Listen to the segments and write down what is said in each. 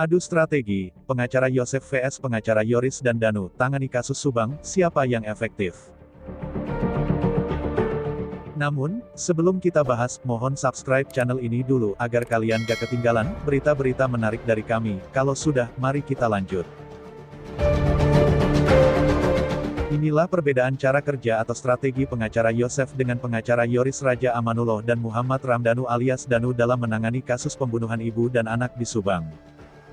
Adu strategi, pengacara Yosef vs pengacara Yoris dan Danu, tangani kasus Subang, siapa yang efektif? Namun, sebelum kita bahas, mohon subscribe channel ini dulu, agar kalian gak ketinggalan, berita-berita menarik dari kami. Kalau sudah, mari kita lanjut. Inilah perbedaan cara kerja atau strategi pengacara Yosef dengan pengacara Yoris Raja Amanullah dan Muhammad Ramdhanu alias Danu dalam menangani kasus pembunuhan ibu dan anak di Subang.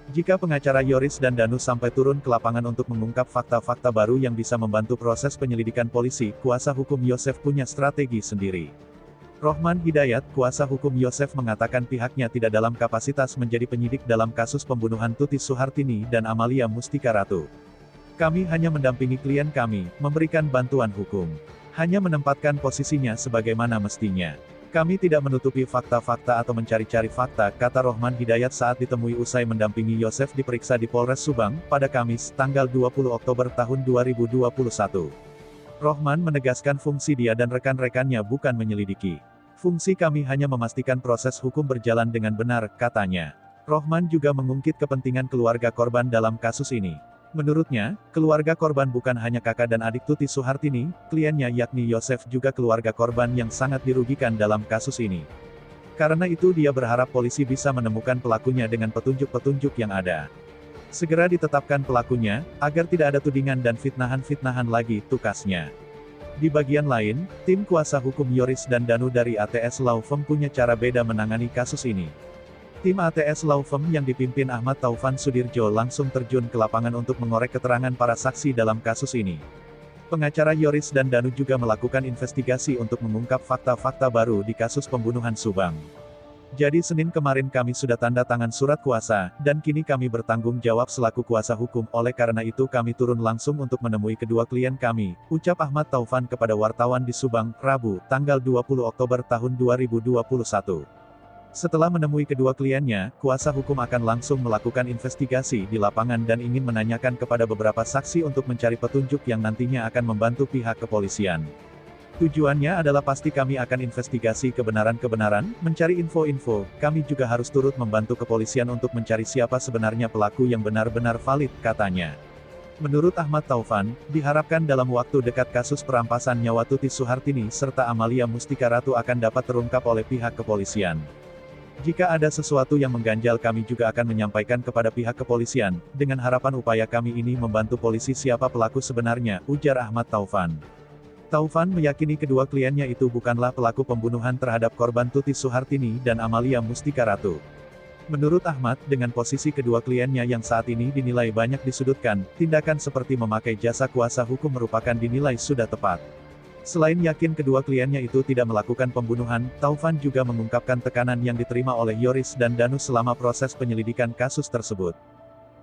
Jika pengacara Yoris dan Danu sampai turun ke lapangan untuk mengungkap fakta-fakta baru yang bisa membantu proses penyelidikan polisi, kuasa hukum Yosef punya strategi sendiri. Rohman Hidayat, kuasa hukum Yosef mengatakan pihaknya tidak dalam kapasitas menjadi penyidik dalam kasus pembunuhan Tuti Suhartini dan Amalia Mustika Ratu. Kami hanya mendampingi klien kami, memberikan bantuan hukum. Hanya menempatkan posisinya sebagaimana mestinya. Kami tidak menutupi fakta-fakta atau mencari-cari fakta, kata Rohman Hidayat saat ditemui usai mendampingi Yosef diperiksa di Polres Subang, pada Kamis, tanggal 20 Oktober tahun 2021. Rohman menegaskan fungsi dia dan rekan-rekannya bukan menyelidiki. Fungsi kami hanya memastikan proses hukum berjalan dengan benar, katanya. Rohman juga mengungkit kepentingan keluarga korban dalam kasus ini. Menurutnya, keluarga korban bukan hanya kakak dan adik Tuti Suhartini, kliennya yakni Yosef juga keluarga korban yang sangat dirugikan dalam kasus ini. Karena itu dia berharap polisi bisa menemukan pelakunya dengan petunjuk-petunjuk yang ada. Segera ditetapkan pelakunya, agar tidak ada tudingan dan fitnahan-fitnahan lagi, tukasnya. Di bagian lain, tim kuasa hukum Yoris dan Danu dari ATS Law Firm punya cara beda menangani kasus ini. Tim ATS Law Firm yang dipimpin Ahmad Taufan Sudirjo langsung terjun ke lapangan untuk mengorek keterangan para saksi dalam kasus ini. Pengacara Yoris dan Danu juga melakukan investigasi untuk mengungkap fakta-fakta baru di kasus pembunuhan Subang. Jadi Senin kemarin kami sudah tanda tangan surat kuasa, dan kini kami bertanggung jawab selaku kuasa hukum, oleh karena itu kami turun langsung untuk menemui kedua klien kami, ucap Ahmad Taufan kepada wartawan di Subang, Rabu, tanggal 20 Oktober tahun 2021. Setelah menemui kedua kliennya, kuasa hukum akan langsung melakukan investigasi di lapangan dan ingin menanyakan kepada beberapa saksi untuk mencari petunjuk yang nantinya akan membantu pihak kepolisian. Tujuannya adalah pasti kami akan investigasi kebenaran-kebenaran, mencari info-info, kami juga harus turut membantu kepolisian untuk mencari siapa sebenarnya pelaku yang benar-benar valid, katanya. Menurut Ahmad Taufan, diharapkan dalam waktu dekat kasus perampasan nyawa Tuti Suhartini serta Amalia Mustika Ratu akan dapat terungkap oleh pihak kepolisian. Jika ada sesuatu yang mengganjal kami juga akan menyampaikan kepada pihak kepolisian, dengan harapan upaya kami ini membantu polisi siapa pelaku sebenarnya, ujar Ahmad Taufan. Taufan meyakini kedua kliennya itu bukanlah pelaku pembunuhan terhadap korban Tuti Suhartini dan Amalia Mustika Ratu. Menurut Ahmad, dengan posisi kedua kliennya yang saat ini dinilai banyak disudutkan, tindakan seperti memakai jasa kuasa hukum merupakan dinilai sudah tepat. Selain yakin kedua kliennya itu tidak melakukan pembunuhan, Taufan juga mengungkapkan tekanan yang diterima oleh Yoris dan Danu selama proses penyelidikan kasus tersebut.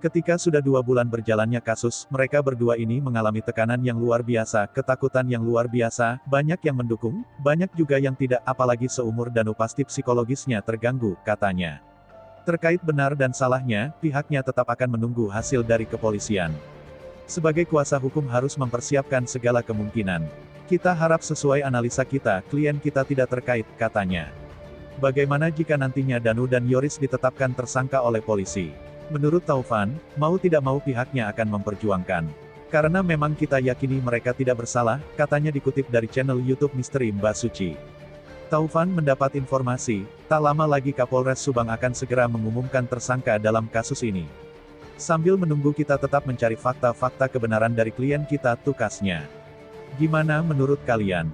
Ketika sudah 2 bulan berjalannya kasus, mereka berdua ini mengalami tekanan yang luar biasa, ketakutan yang luar biasa, banyak yang mendukung, banyak juga yang tidak, apalagi seumur Danu pasti psikologisnya terganggu, katanya. Terkait benar dan salahnya, pihaknya tetap akan menunggu hasil dari kepolisian. Sebagai kuasa hukum harus mempersiapkan segala kemungkinan. Kita harap sesuai analisa kita, klien kita tidak terkait, katanya. Bagaimana jika nantinya Danu dan Yoris ditetapkan tersangka oleh polisi? Menurut Taufan, mau tidak mau pihaknya akan memperjuangkan. Karena memang kita yakini mereka tidak bersalah, katanya dikutip dari channel YouTube Misteri Mbak Suci. Taufan mendapat informasi, tak lama lagi Kapolres Subang akan segera mengumumkan tersangka dalam kasus ini. Sambil menunggu kita tetap mencari fakta-fakta kebenaran dari klien kita, tukasnya. Gimana menurut kalian?